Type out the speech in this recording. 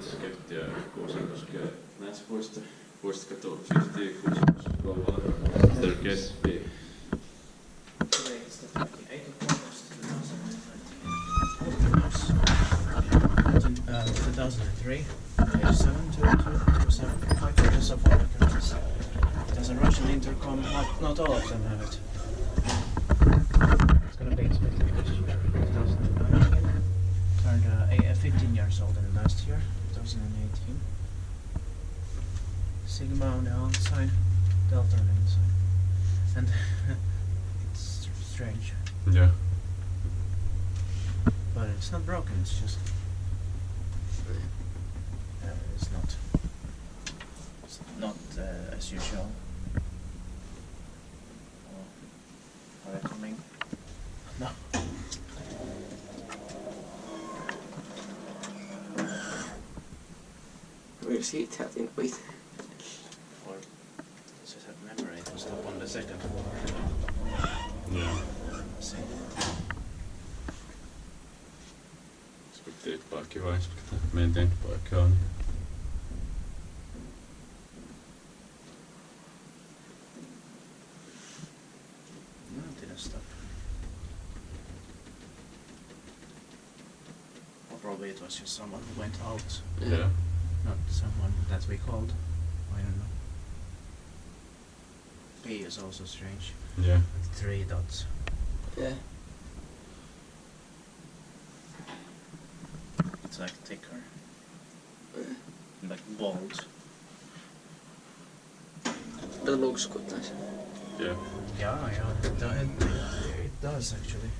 Inspecta ja Kuusankoski. Näissä Puistokatu 50, Kuusankoski, Kouvola, staircase B. In 2003, page 7 to 7, 5 pages of autographs. It has a Russian intercom, not all of them have it. It's gonna be Inspecta 2009. Turned 15 years old in last year, 2018. Sigma on the outside, Delta on the inside. And it's strange. Yeah. But it's not broken, it's just... It's not as usual. Are they coming? No. We'll see it having with. Or does it have memory to stop on the second floor? Yeah. See. Inspecta bara Kiwa, Inspecta maintain bara Kone. No, it didn't stop. Or probably it was just someone who went out. Yeah. Not someone that we called. I don't know. P is also strange. Yeah. With 3 dots. Yeah. It's like thicker. Like bold. That looks good, nice. Yeah. Yeah, it does actually.